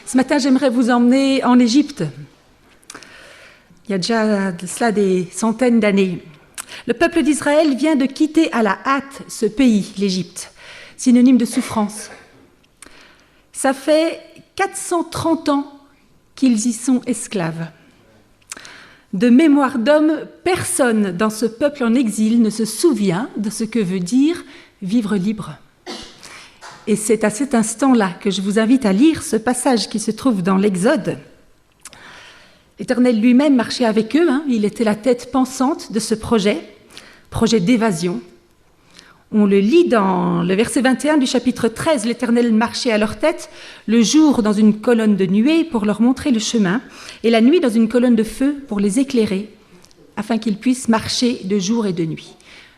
Ce matin, j'aimerais vous emmener en Égypte. Il y a déjà de cela des centaines d'années. Le peuple d'Israël vient de quitter à la hâte ce pays, l'Égypte, synonyme de souffrance. Ça fait 430 ans qu'ils y sont esclaves. De mémoire d'homme, personne dans ce peuple en exil ne se souvient de ce que veut dire vivre libre. Et c'est à cet instant-là que je vous invite à lire ce passage qui se trouve dans l'Exode. L'Éternel lui-même marchait avec eux, il était la tête pensante de ce projet d'évasion. On le lit dans le verset 21 du chapitre 13, l'Éternel marchait à leur tête, le jour dans une colonne de nuée pour leur montrer le chemin, et la nuit dans une colonne de feu pour les éclairer, afin qu'ils puissent marcher de jour et de nuit.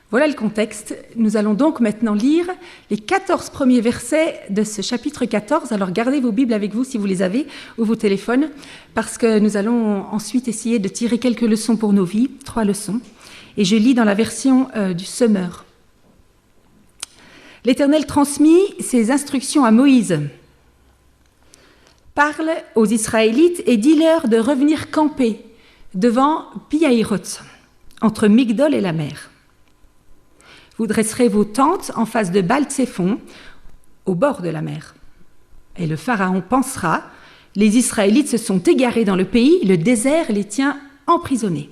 Voilà le contexte. Nous allons donc maintenant lire les 14 premiers versets de ce chapitre 14. Alors gardez vos Bibles avec vous si vous les avez, ou vos téléphones, parce que nous allons ensuite essayer de tirer quelques leçons pour nos vies, 3 leçons. Et je lis dans la version du Semeur. L'Éternel transmit ses instructions à Moïse. Parle aux Israélites et dis-leur de revenir camper devant Pi-Hahiroth, entre Migdol et la mer. Vous dresserez vos tentes en face de Baal-Tséphon, au bord de la mer. Et le Pharaon pensera, les Israélites se sont égarés dans le pays, le désert les tient emprisonnés.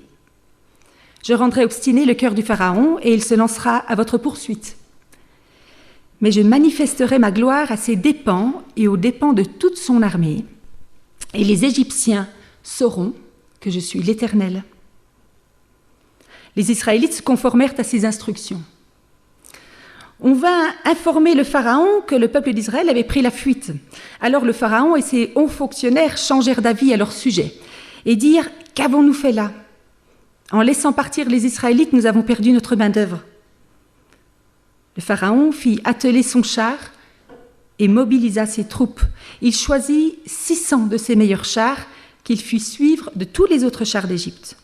Je rendrai obstiné le cœur du Pharaon et il se lancera à votre poursuite. Mais je manifesterai ma gloire à ses dépens et aux dépens de toute son armée. Et les Égyptiens sauront que je suis l'Éternel. Les Israélites se conformèrent à ces instructions. On va informer le Pharaon que le peuple d'Israël avait pris la fuite. Alors le Pharaon et ses hauts fonctionnaires changèrent d'avis à leur sujet et dirent « Qu'avons-nous fait là ? En laissant partir les Israélites, nous avons perdu notre main-d'œuvre. » Le Pharaon fit atteler son char et mobilisa ses troupes. Il choisit 600 de ses meilleurs chars qu'il fit suivre de tous les autres chars d'Égypte.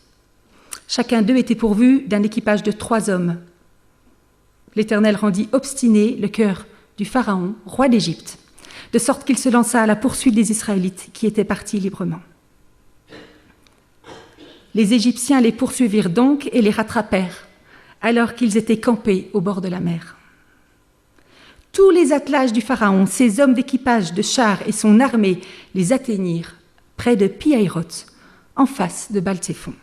Chacun d'eux était pourvu d'un équipage de 3 hommes. L'Éternel rendit obstiné le cœur du Pharaon, roi d'Égypte, de sorte qu'il se lança à la poursuite des Israélites qui étaient partis librement. Les Égyptiens les poursuivirent donc et les rattrapèrent, alors qu'ils étaient campés au bord de la mer. Tous les attelages du Pharaon, ses hommes d'équipage de chars et son armée les atteignirent près de Pi-Hahiroth, en face de Baal-Tséphon.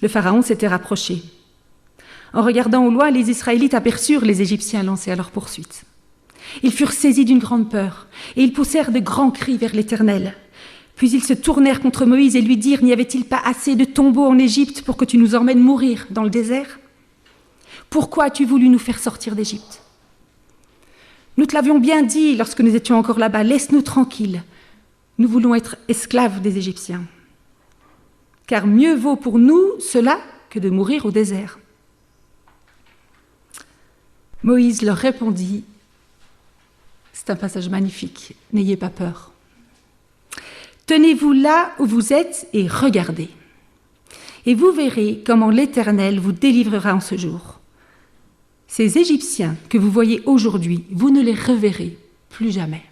Le Pharaon s'était rapproché. En regardant au loin, les Israélites aperçurent les Égyptiens lancés à leur poursuite. Ils furent saisis d'une grande peur et ils poussèrent de grands cris vers l'Éternel. Puis ils se tournèrent contre Moïse et lui dirent « N'y avait-il pas assez de tombeaux en Égypte pour que tu nous emmènes mourir dans le désert ? Pourquoi as-tu voulu nous faire sortir d'Égypte ? Nous te l'avions bien dit lorsque nous étions encore là-bas, laisse-nous tranquilles. Nous voulons être esclaves des Égyptiens. Car mieux vaut pour nous cela que de mourir au désert. » Moïse leur répondit, c'est un passage magnifique, n'ayez pas peur. Tenez-vous là où vous êtes et regardez. Et vous verrez comment l'Éternel vous délivrera en ce jour. Ces Égyptiens que vous voyez aujourd'hui, vous ne les reverrez plus jamais.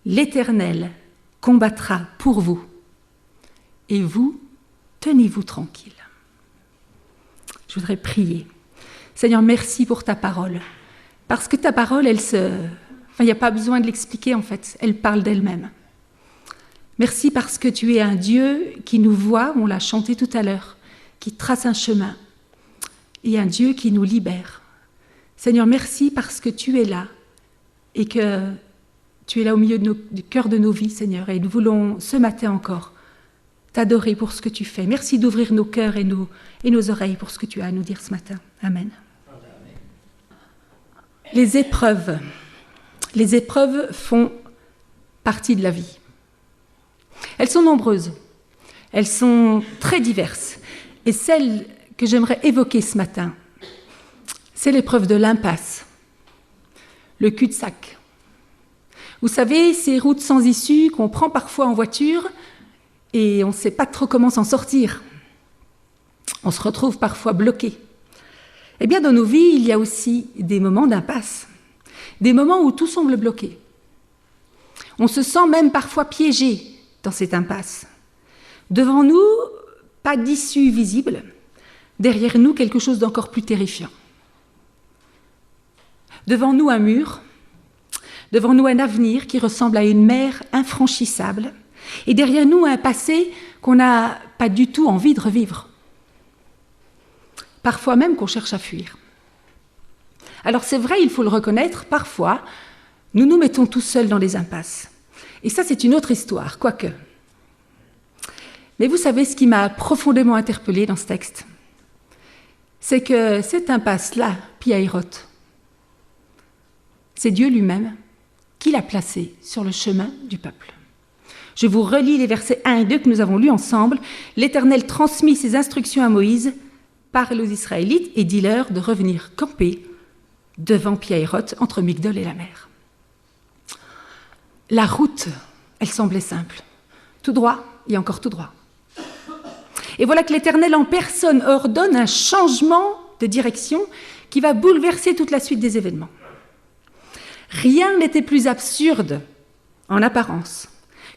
L'Éternel combattra pour vous et vous, tenez-vous tranquille. Je voudrais prier. Seigneur, merci pour ta parole. Parce que ta parole, il n'y a pas besoin de l'expliquer en fait, elle parle d'elle-même. Merci parce que tu es un Dieu qui nous voit, on l'a chanté tout à l'heure, qui trace un chemin, et un Dieu qui nous libère. Seigneur, merci parce que tu es là, et que tu es là au milieu du cœur de nos vies, Seigneur, et nous voulons ce matin encore t'adorer pour ce que tu fais. Merci d'ouvrir nos cœurs et nos oreilles pour ce que tu as à nous dire ce matin. Amen. Les épreuves font partie de la vie. Elles sont nombreuses, elles sont très diverses. Et celle que j'aimerais évoquer ce matin, c'est l'épreuve de l'impasse, le cul-de-sac. Vous savez, ces routes sans issue qu'on prend parfois en voiture et on ne sait pas trop comment s'en sortir. On se retrouve parfois bloqué. Eh bien, dans nos vies, il y a aussi des moments d'impasse, des moments où tout semble bloqué. On se sent même parfois piégé dans cette impasse. Devant nous, pas d'issue visible. Derrière nous, quelque chose d'encore plus terrifiant. Devant nous, un mur. Devant nous, un avenir qui ressemble à une mer infranchissable. Et derrière nous, un passé qu'on n'a pas du tout envie de revivre. Parfois même qu'on cherche à fuir. Alors c'est vrai, il faut le reconnaître, parfois, nous nous mettons tout seuls dans les impasses. Et ça, c'est une autre histoire, quoique. Mais vous savez ce qui m'a profondément interpellée dans ce texte? C'est que cette impasse-là, Pihahiroth, c'est Dieu lui-même qui l'a placée sur le chemin du peuple. Je vous relis les versets 1 et 2 que nous avons lus ensemble. L'Éternel transmit ses instructions à Moïse, parle aux Israélites et dit-leur de revenir camper devant Pihahiroth, entre Migdol et la mer. La route, elle semblait simple. Tout droit et encore tout droit. Et voilà que l'Éternel en personne ordonne un changement de direction qui va bouleverser toute la suite des événements. Rien n'était plus absurde, en apparence,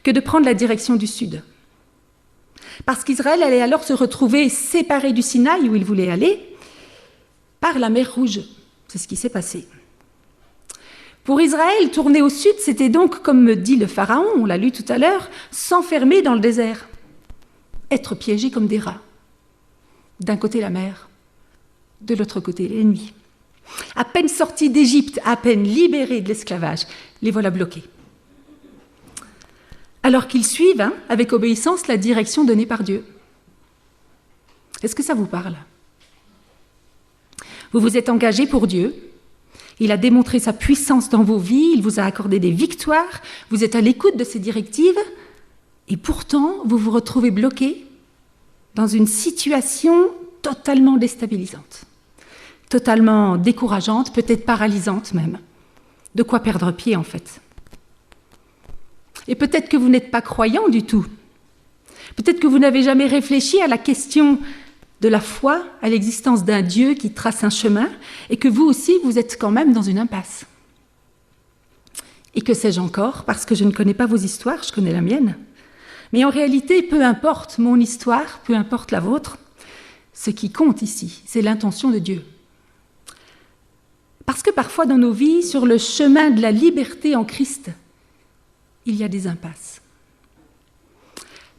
que de prendre la direction du sud. Parce qu'Israël allait alors se retrouver séparé du Sinaï, où il voulait aller, par la mer Rouge. C'est ce qui s'est passé. Pour Israël, tourner au sud, c'était donc, comme me dit le Pharaon, on l'a lu tout à l'heure, s'enfermer dans le désert, être piégé comme des rats. D'un côté la mer, de l'autre côté l'ennemi. À peine sortis d'Égypte, à peine libérés de l'esclavage, les voilà bloqués. Alors qu'ils suivent, avec obéissance, la direction donnée par Dieu. Est-ce que ça vous parle? Vous vous êtes engagés pour Dieu. Il a démontré sa puissance dans vos vies, il vous a accordé des victoires, vous êtes à l'écoute de ses directives, et pourtant, vous vous retrouvez bloqué dans une situation totalement déstabilisante, totalement décourageante, peut-être paralysante même. De quoi perdre pied, en fait. Et peut-être que vous n'êtes pas croyant du tout. Peut-être que vous n'avez jamais réfléchi à la question de la foi, à l'existence d'un Dieu qui trace un chemin, et que vous aussi, vous êtes quand même dans une impasse. Et que sais-je encore, parce que je ne connais pas vos histoires, je connais la mienne. Mais en réalité, peu importe mon histoire, peu importe la vôtre, ce qui compte ici, c'est l'intention de Dieu. Parce que parfois dans nos vies, sur le chemin de la liberté en Christ, il y a des impasses.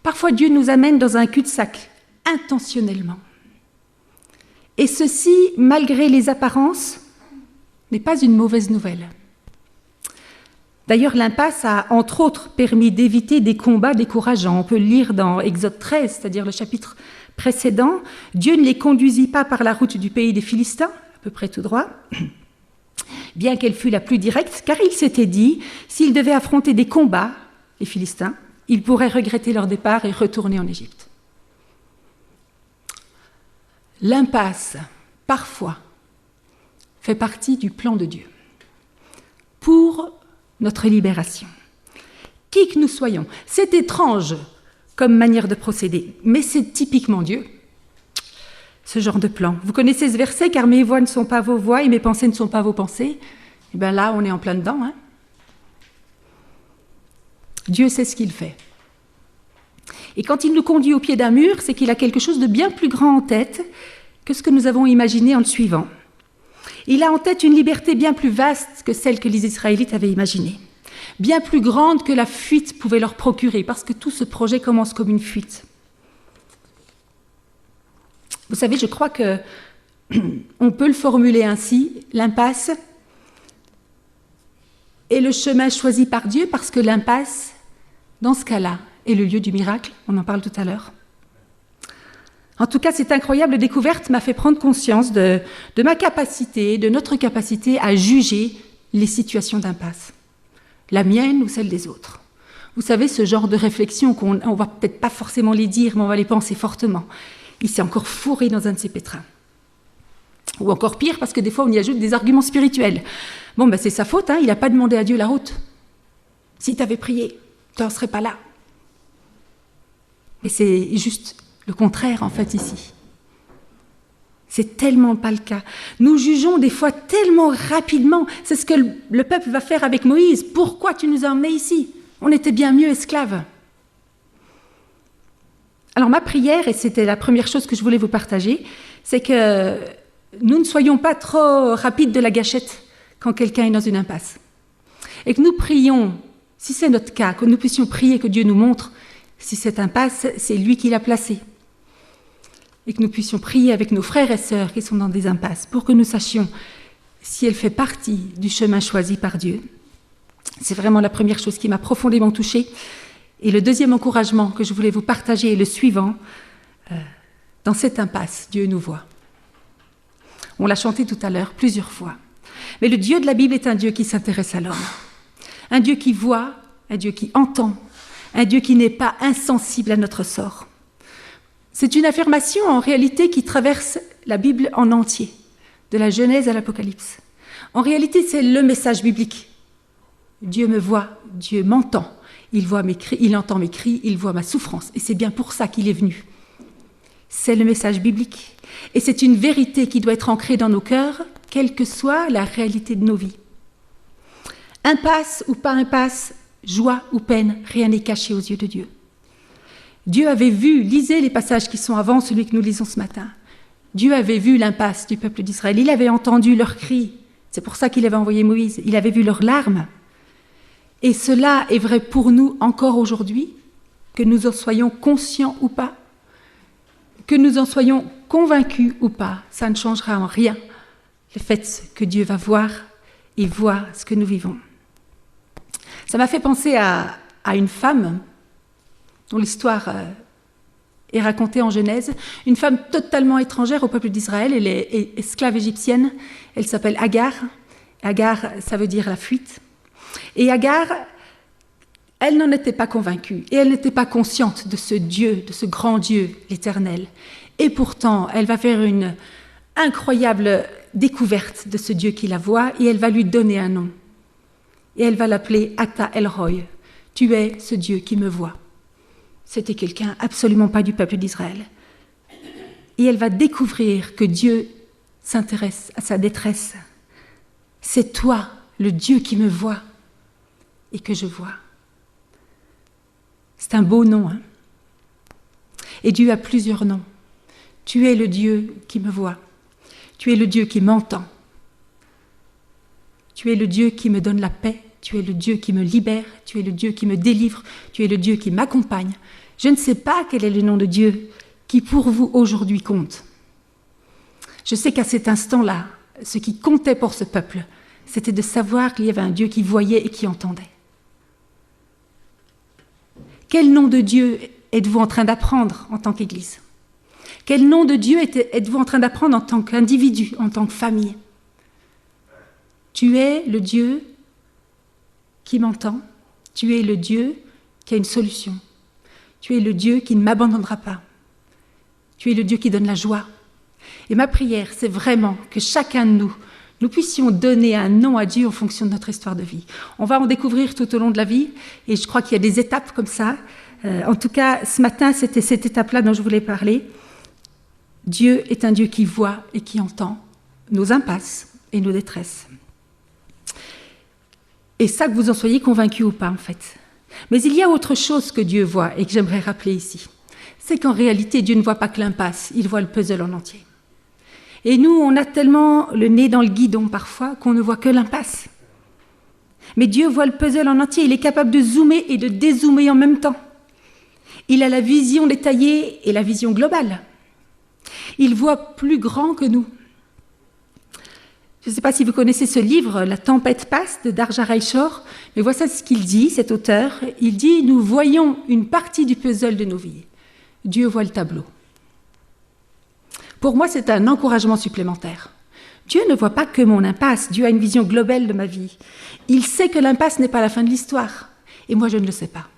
Parfois Dieu nous amène dans un cul-de-sac, intentionnellement. Et ceci, malgré les apparences, n'est pas une mauvaise nouvelle. D'ailleurs, l'impasse a, entre autres, permis d'éviter des combats décourageants. On peut le lire dans Exode 13, c'est-à-dire le chapitre précédent. Dieu ne les conduisit pas par la route du pays des Philistins, à peu près tout droit, bien qu'elle fût la plus directe, car il s'était dit, s'ils devaient affronter des combats, les Philistins, ils pourraient regretter leur départ et retourner en Égypte. L'impasse, parfois, fait partie du plan de Dieu pour notre libération. Qui que nous soyons, c'est étrange comme manière de procéder, mais c'est typiquement Dieu, ce genre de plan. Vous connaissez ce verset, car mes voies ne sont pas vos voies et mes pensées ne sont pas vos pensées. Et bien là, on est en plein dedans. Dieu sait ce qu'il fait. Et quand il nous conduit au pied d'un mur, c'est qu'il a quelque chose de bien plus grand en tête que ce que nous avons imaginé en le suivant. Il a en tête une liberté bien plus vaste que celle que les Israélites avaient imaginée, bien plus grande que la fuite pouvait leur procurer, parce que tout ce projet commence comme une fuite. Vous savez, je crois que on peut le formuler ainsi, l'impasse est le chemin choisi par Dieu, parce que l'impasse, dans ce cas-là, est le lieu du miracle, on en parle tout à l'heure. En tout cas, cette incroyable découverte m'a fait prendre conscience de ma capacité, de notre capacité à juger les situations d'impasse, la mienne ou celle des autres. Vous savez, ce genre de réflexion qu'on ne va peut-être pas forcément les dire, mais on va les penser fortement. Il s'est encore fourré dans un de ses pétrins. Ou encore pire, parce que des fois, on y ajoute des arguments spirituels. Bon, c'est sa faute, il n'a pas demandé à Dieu la route. Si tu avais prié, tu n'en serais pas là. Mais c'est juste le contraire, en fait, ici. C'est tellement pas le cas. Nous jugeons des fois tellement rapidement. C'est ce que le peuple va faire avec Moïse. Pourquoi tu nous as emmenés ici? On était bien mieux esclaves. Alors ma prière, et c'était la première chose que je voulais vous partager, c'est que nous ne soyons pas trop rapides de la gâchette quand quelqu'un est dans une impasse. Et que nous prions, si c'est notre cas, que nous puissions prier que Dieu nous montre si cette impasse, c'est lui qui l'a placée. Et que nous puissions prier avec nos frères et sœurs qui sont dans des impasses pour que nous sachions si elle fait partie du chemin choisi par Dieu. C'est vraiment la première chose qui m'a profondément touchée. Et le deuxième encouragement que je voulais vous partager est le suivant. Dans cette impasse, Dieu nous voit. On l'a chanté tout à l'heure plusieurs fois. Mais le Dieu de la Bible est un Dieu qui s'intéresse à l'homme. Un Dieu qui voit, un Dieu qui entend, un Dieu qui n'est pas insensible à notre sort. C'est une affirmation en réalité qui traverse la Bible en entier, de la Genèse à l'Apocalypse. En réalité, c'est le message biblique. Dieu me voit, Dieu m'entend. Il voit mes cris, il entend mes cris, il voit ma souffrance. Et c'est bien pour ça qu'il est venu. C'est le message biblique. Et c'est une vérité qui doit être ancrée dans nos cœurs, quelle que soit la réalité de nos vies. Impasse ou pas impasse, joie ou peine, rien n'est caché aux yeux de Dieu. Dieu avait vu, lisez les passages qui sont avant celui que nous lisons ce matin. Dieu avait vu l'impasse du peuple d'Israël, il avait entendu leurs cris. C'est pour ça qu'il avait envoyé Moïse, il avait vu leurs larmes. Et cela est vrai pour nous encore aujourd'hui, que nous en soyons conscients ou pas, que nous en soyons convaincus ou pas, ça ne changera en rien le fait que Dieu va voir et voit ce que nous vivons. Ça m'a fait penser à une femme dont l'histoire est racontée en Genèse, une femme totalement étrangère au peuple d'Israël, elle est esclave égyptienne, elle s'appelle Agar. Agar, ça veut dire la fuite. Et Agar, elle n'en était pas convaincue et elle n'était pas consciente de ce Dieu, de ce grand Dieu, l'Éternel. Et pourtant, elle va faire une incroyable découverte de ce Dieu qui la voit et elle va lui donner un nom. Et elle va l'appeler Ata El Roi. Tu es ce Dieu qui me voit. C'était quelqu'un absolument pas du peuple d'Israël. Et elle va découvrir que Dieu s'intéresse à sa détresse. C'est toi, le Dieu qui me voit et que je vois. C'est un beau nom, hein? Et Dieu a plusieurs noms. Tu es le Dieu qui me voit. Tu es le Dieu qui m'entend. Tu es le Dieu qui me donne la paix. Tu es le Dieu qui me libère. Tu es le Dieu qui me délivre. Tu es le Dieu qui m'accompagne. Je ne sais pas quel est le nom de Dieu qui pour vous aujourd'hui compte. Je sais qu'à cet instant-là, ce qui comptait pour ce peuple, c'était de savoir qu'il y avait un Dieu qui voyait et qui entendait. Quel nom de Dieu êtes-vous en train d'apprendre en tant qu'Église? Quel nom de Dieu êtes-vous en train d'apprendre en tant qu'individu, en tant que famille? Tu es le Dieu qui m'entend. Tu es le Dieu qui a une solution. Tu es le Dieu qui ne m'abandonnera pas. Tu es le Dieu qui donne la joie. Et ma prière, c'est vraiment que chacun de nous puissions donner un nom à Dieu en fonction de notre histoire de vie. On va en découvrir tout au long de la vie, et je crois qu'il y a des étapes comme ça. En tout cas, ce matin, c'était cette étape-là dont je voulais parler. Dieu est un Dieu qui voit et qui entend nos impasses et nos détresses. Et ça, que vous en soyez convaincus ou pas, en fait. Mais il y a autre chose que Dieu voit et que j'aimerais rappeler ici. C'est qu'en réalité, Dieu ne voit pas que l'impasse, il voit le puzzle en entier. Et nous, on a tellement le nez dans le guidon parfois qu'on ne voit que l'impasse. Mais Dieu voit le puzzle en entier, il est capable de zoomer et de dézoomer en même temps. Il a la vision détaillée et la vision globale. Il voit plus grand que nous. Je ne sais pas si vous connaissez ce livre, La tempête passe, de Darja Raishor, mais voici ce qu'il dit, cet auteur. Il dit « Nous voyons une partie du puzzle de nos vies. Dieu voit le tableau. » Pour moi, c'est un encouragement supplémentaire. Dieu ne voit pas que mon impasse, Dieu a une vision globale de ma vie. Il sait que l'impasse n'est pas la fin de l'histoire, et moi je ne le sais pas.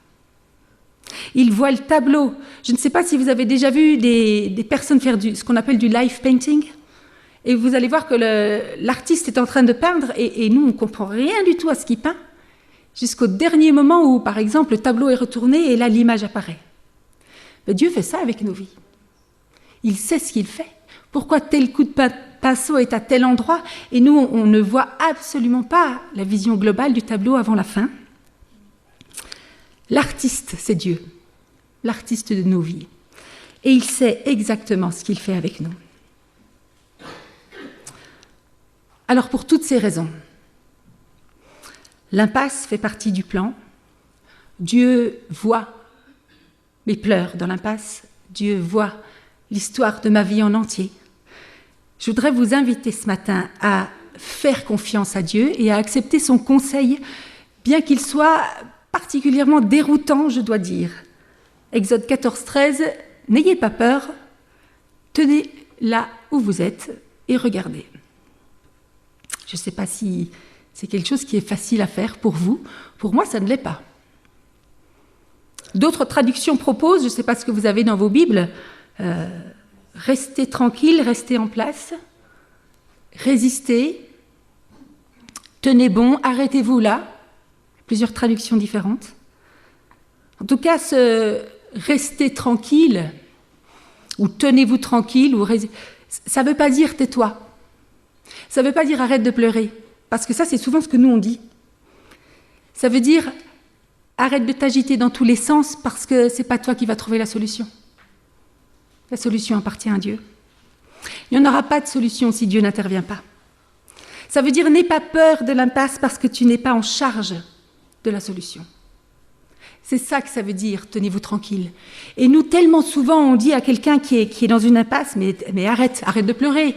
Il voit le tableau. Je ne sais pas si vous avez déjà vu des personnes faire ce qu'on appelle du live painting, et vous allez voir que l'artiste est en train de peindre, et nous on ne comprend rien du tout à ce qu'il peint, jusqu'au dernier moment où, par exemple, le tableau est retourné, et là l'image apparaît. Mais Dieu fait ça avec nos vies. Il sait ce qu'il fait. Pourquoi tel coup de pinceau est à tel endroit, et nous, on ne voit absolument pas la vision globale du tableau avant la fin. L'artiste, c'est Dieu, l'artiste de nos vies. Et il sait exactement ce qu'il fait avec nous. Alors pour toutes ces raisons, l'impasse fait partie du plan. Dieu voit mes pleurs dans l'impasse. Dieu voit l'histoire de ma vie en entier. Je voudrais vous inviter ce matin à faire confiance à Dieu et à accepter son conseil, bien qu'il soit particulièrement déroutant, je dois dire. Exode 14, 13, n'ayez pas peur, tenez là où vous êtes et regardez. Je ne sais pas si c'est quelque chose qui est facile à faire pour vous. Pour moi, ça ne l'est pas. D'autres traductions proposent, je ne sais pas ce que vous avez dans vos Bibles, restez tranquille, restez en place, résistez, tenez bon, arrêtez-vous là. Plusieurs traductions différentes. En tout cas, ce restez tranquille ou tenez-vous tranquille, ça ne veut pas dire tais-toi. Ça ne veut pas dire arrête de pleurer, parce que ça, c'est souvent ce que nous on dit. Ça veut dire arrête de t'agiter dans tous les sens, parce que ce n'est pas toi qui vas trouver la solution. La solution appartient à Dieu. Il n'y en aura pas de solution si Dieu n'intervient pas. Ça veut dire n'aie pas peur de l'impasse parce que tu n'es pas en charge de la solution. C'est ça que ça veut dire, tenez-vous tranquille. Et nous, tellement souvent, on dit à quelqu'un qui est dans une impasse, mais arrête de pleurer.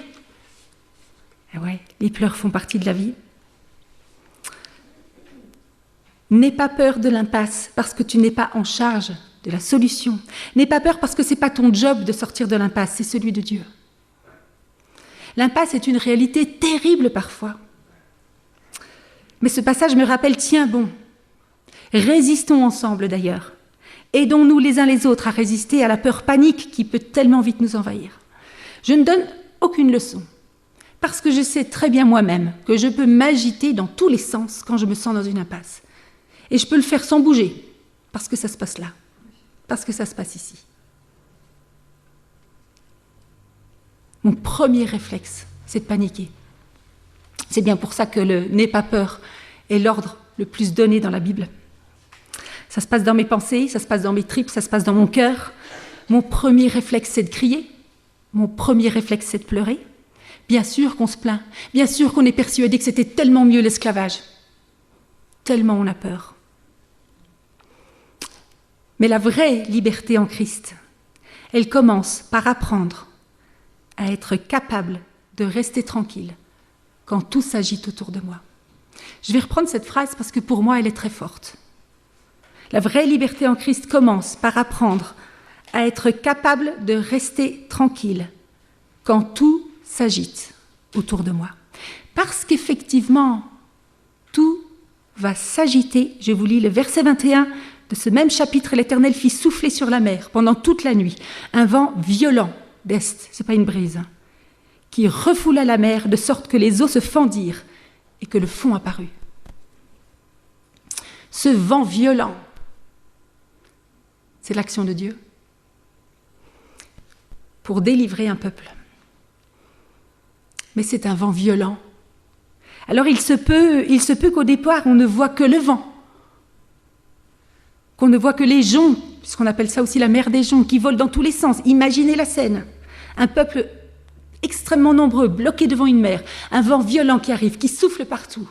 Et ouais, les pleurs font partie de la vie. N'aie pas peur de l'impasse parce que tu n'es pas en charge de la solution. N'aie pas peur parce que ce n'est pas ton job de sortir de l'impasse, c'est celui de Dieu. L'impasse est une réalité terrible parfois. Mais ce passage me rappelle, tiens bon, résistons ensemble d'ailleurs. Aidons-nous les uns les autres à résister à la peur panique qui peut tellement vite nous envahir. Je ne donne aucune leçon, parce que je sais très bien moi-même que je peux m'agiter dans tous les sens quand je me sens dans une impasse. Et je peux le faire sans bouger, parce que ça se passe là, parce que ça se passe ici. Mon premier réflexe, c'est de paniquer. C'est bien pour ça que le « n'aie pas peur » est l'ordre le plus donné dans la Bible. Ça se passe dans mes pensées, ça se passe dans mes tripes, ça se passe dans mon cœur. Mon premier réflexe, c'est de crier. Mon premier réflexe, c'est de pleurer. Bien sûr qu'on se plaint, bien sûr qu'on est persuadé que c'était tellement mieux l'esclavage. Tellement on a peur. Mais la vraie liberté en Christ, elle commence par apprendre à être capable de rester tranquille quand tout s'agite autour de moi. Je vais reprendre cette phrase parce que pour moi, elle est très forte. La vraie liberté en Christ commence par apprendre à être capable de rester tranquille quand tout s'agite autour de moi. Parce qu'effectivement, tout va s'agiter. Je vous lis le verset 21 de ce même chapitre. L'Éternel fit souffler sur la mer pendant toute la nuit un vent violent d'est, c'est pas une brise, qui refoula la mer de sorte que les eaux se fendirent et que le fond apparut. Ce vent violent, c'est l'action de Dieu pour délivrer un peuple. Mais c'est un vent violent. Alors il se peut qu'au départ, on ne voit que le vent, qu'on ne voit que les joncs, puisqu'on appelle ça aussi la mer des joncs, qui volent dans tous les sens. Imaginez la scène. Un peuple extrêmement nombreux, bloqué devant une mer, un vent violent qui arrive, qui souffle partout.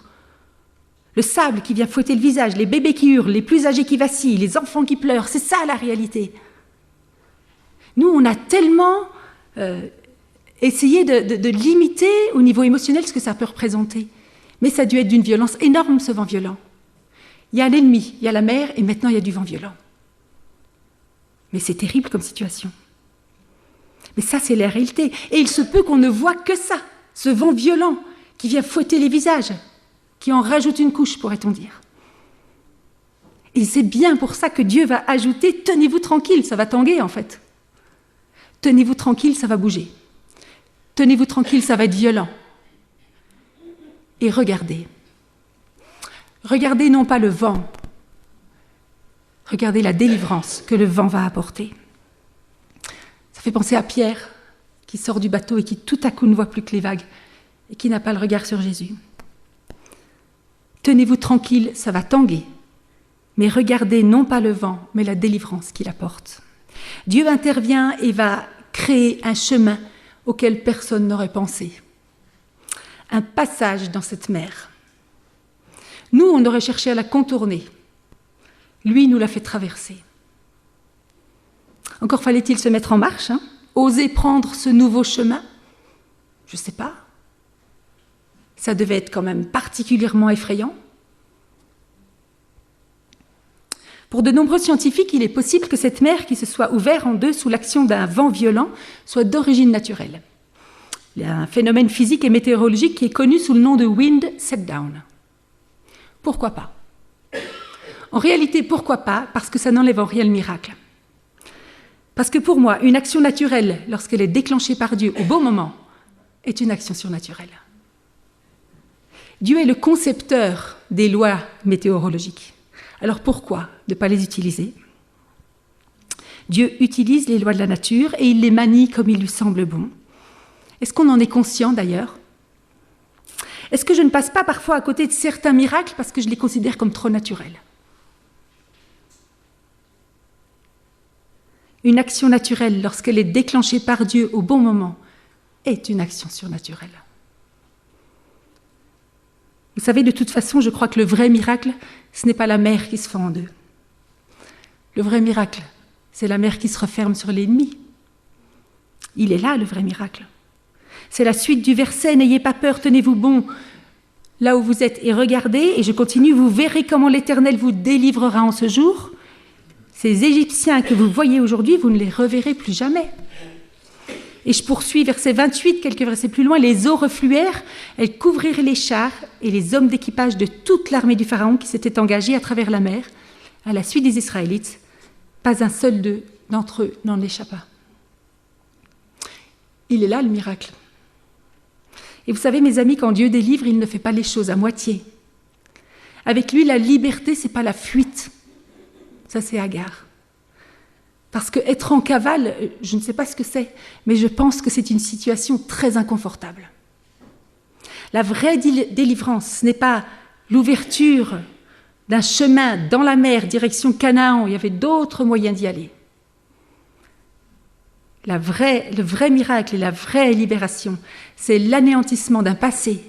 Le sable qui vient fouetter le visage, les bébés qui hurlent, les plus âgés qui vacillent, les enfants qui pleurent, c'est ça la réalité. Nous, on a tellement essayé de limiter au niveau émotionnel ce que ça peut représenter. Mais ça a dû être d'une violence énorme, ce vent violent. Il y a l'ennemi, il y a la mer, et maintenant il y a du vent violent. Mais c'est terrible comme situation. Mais ça, c'est la réalité. Et il se peut qu'on ne voit que ça, ce vent violent qui vient fouetter les visages, qui en rajoute une couche, pourrait-on dire. Et c'est bien pour ça que Dieu va ajouter « tenez-vous tranquille », ça va tanguer en fait. « Tenez-vous tranquille », ça va bouger. « Tenez-vous tranquille », ça va être violent. Et regardez. Regardez non pas le vent, regardez la délivrance que le vent va apporter. Ça fait penser à Pierre, qui sort du bateau et qui tout à coup ne voit plus que les vagues et qui n'a pas le regard sur Jésus. Tenez-vous tranquille, ça va tanguer, mais regardez non pas le vent, mais la délivrance qu'il apporte. Dieu intervient et va créer un chemin auquel personne n'aurait pensé. Un passage dans cette mer. Nous, on aurait cherché à la contourner. Lui nous l'a fait traverser. Encore fallait-il se mettre en marche, oser prendre ce nouveau chemin. Je ne sais pas. Ça devait être quand même particulièrement effrayant. Pour de nombreux scientifiques, il est possible que cette mer qui se soit ouverte en deux sous l'action d'un vent violent soit d'origine naturelle. Il y a un phénomène physique et météorologique qui est connu sous le nom de wind set-down. Pourquoi pas? En réalité, pourquoi pas? Parce que ça n'enlève en rien le miracle. Parce que pour moi, une action naturelle, lorsqu'elle est déclenchée par Dieu au bon moment, est une action surnaturelle. Dieu est le concepteur des lois météorologiques. Alors pourquoi ne pas les utiliser? Dieu utilise les lois de la nature et il les manie comme il lui semble bon. Est-ce qu'on en est conscient d'ailleurs? Est-ce que je ne passe pas parfois à côté de certains miracles parce que je les considère comme trop naturels? Une action naturelle, lorsqu'elle est déclenchée par Dieu au bon moment, est une action surnaturelle. Vous savez, de toute façon, je crois que le vrai miracle, ce n'est pas la mer qui se fend en deux. Le vrai miracle, c'est la mer qui se referme sur l'ennemi. Il est là, le vrai miracle. C'est la suite du verset, n'ayez pas peur, tenez-vous bon là où vous êtes et regardez, et je continue, vous verrez comment l'Éternel vous délivrera en ce jour. Ces Égyptiens que vous voyez aujourd'hui, vous ne les reverrez plus jamais. Et je poursuis, verset 28, quelques versets plus loin, les eaux refluèrent, elles couvrirent les chars et les hommes d'équipage de toute l'armée du Pharaon qui s'était engagée à travers la mer, à la suite des Israélites. Pas un seul d'entre eux n'en échappa. Il est là le miracle. Et vous savez, mes amis, quand Dieu délivre, il ne fait pas les choses à moitié. Avec lui, la liberté, ce n'est pas la fuite. Ça, c'est Agar. Parce que être en cavale, je ne sais pas ce que c'est, mais je pense que c'est une situation très inconfortable. La vraie délivrance, ce n'est pas l'ouverture d'un chemin dans la mer, direction Canaan, où il y avait d'autres moyens d'y aller. Le vrai miracle et la vraie libération, c'est l'anéantissement d'un passé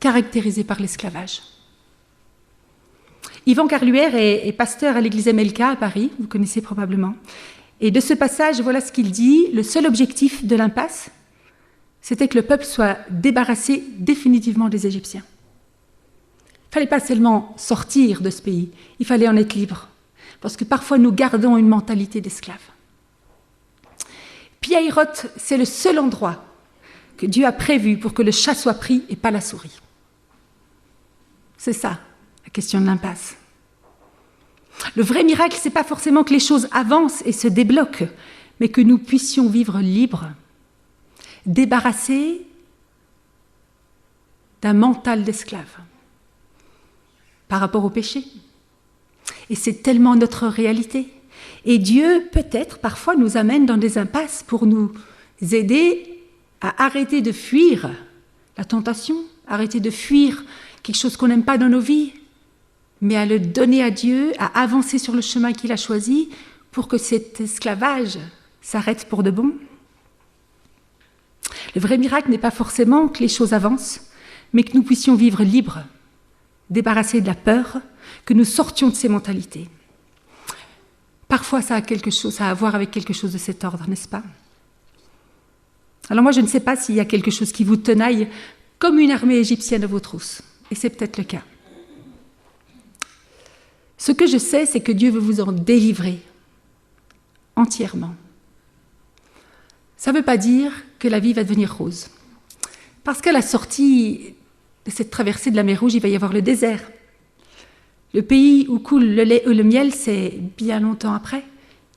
caractérisé par l'esclavage. Yvan Carluère est pasteur à l'église MLK à Paris, vous connaissez probablement. Et de ce passage, voilà ce qu'il dit. Le seul objectif de l'impasse, c'était que le peuple soit débarrassé définitivement des Égyptiens. Il ne fallait pas seulement sortir de ce pays, il fallait en être libre. Parce que parfois nous gardons une mentalité d'esclave. Pi-Hahiroth, c'est le seul endroit que Dieu a prévu pour que le chat soit pris et pas la souris. C'est ça, la question de l'impasse. Le vrai miracle, ce n'est pas forcément que les choses avancent et se débloquent, mais que nous puissions vivre libres, débarrassés d'un mental d'esclave par rapport au péché. Et c'est tellement notre réalité. Et Dieu, peut-être, parfois, nous amène dans des impasses pour nous aider à arrêter de fuir la tentation, arrêter de fuir quelque chose qu'on n'aime pas dans nos vies, mais à le donner à Dieu, à avancer sur le chemin qu'il a choisi pour que cet esclavage s'arrête pour de bon. Le vrai miracle n'est pas forcément que les choses avancent, mais que nous puissions vivre libres, débarrassés de la peur, que nous sortions de ces mentalités. Parfois, ça a à voir avec quelque chose de cet ordre, n'est-ce pas? Alors moi, je ne sais pas s'il y a quelque chose qui vous tenaille comme une armée égyptienne à vos trousses, et c'est peut-être le cas. Ce que je sais, c'est que Dieu veut vous en délivrer entièrement. Ça ne veut pas dire que la vie va devenir rose. Parce qu'à la sortie de cette traversée de la mer Rouge, il va y avoir le désert. Le pays où coule le lait et le miel, c'est bien longtemps après.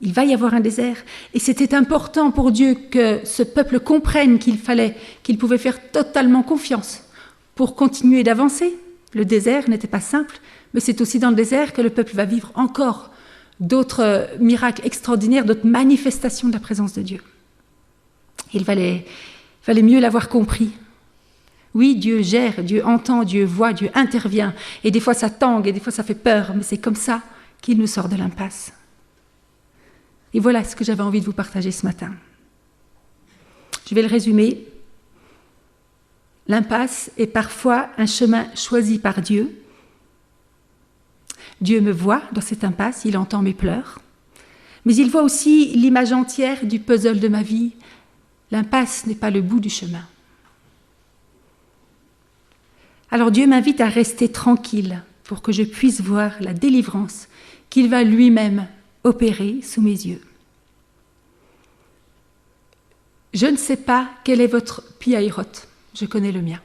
Il va y avoir un désert. Et c'était important pour Dieu que ce peuple comprenne qu'il pouvait faire totalement confiance pour continuer d'avancer. Le désert n'était pas simple, mais c'est aussi dans le désert que le peuple va vivre encore d'autres miracles extraordinaires, d'autres manifestations de la présence de Dieu. Il fallait mieux l'avoir compris Oui, Dieu gère, Dieu entend, Dieu voit, Dieu intervient. Et des fois ça tangue, et des fois ça fait peur, mais c'est comme ça qu'il nous sort de l'impasse. Et voilà ce que j'avais envie de vous partager ce matin. Je vais le résumer. L'impasse est parfois un chemin choisi par Dieu. Dieu me voit dans cette impasse, il entend mes pleurs. Mais il voit aussi l'image entière du puzzle de ma vie. L'impasse n'est pas le bout du chemin. Alors Dieu m'invite à rester tranquille pour que je puisse voir la délivrance qu'il va lui-même opérer sous mes yeux. Je ne sais pas quel est votre piaïroth, je connais le mien.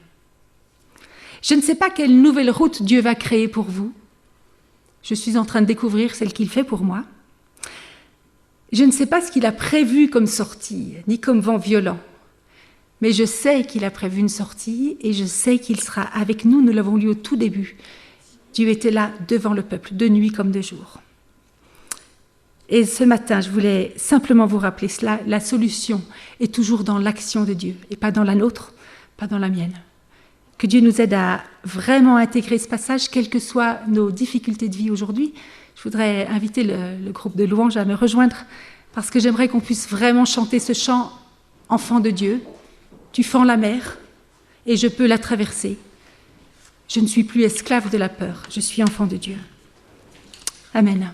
Je ne sais pas quelle nouvelle route Dieu va créer pour vous. Je suis en train de découvrir celle qu'il fait pour moi. Je ne sais pas ce qu'il a prévu comme sortie, ni comme vent violent. Mais je sais qu'il a prévu une sortie et je sais qu'il sera avec nous. Nous l'avons lu au tout début. Dieu était là devant le peuple, de nuit comme de jour. Et ce matin, je voulais simplement vous rappeler cela. La solution est toujours dans l'action de Dieu et pas dans la nôtre, pas dans la mienne. Que Dieu nous aide à vraiment intégrer ce passage, quelles que soient nos difficultés de vie aujourd'hui. Je voudrais inviter le groupe de louanges à me rejoindre parce que j'aimerais qu'on puisse vraiment chanter ce chant « Enfant de Dieu ». Tu fends la mer et je peux la traverser. Je ne suis plus esclave de la peur, je suis enfant de Dieu. Amen.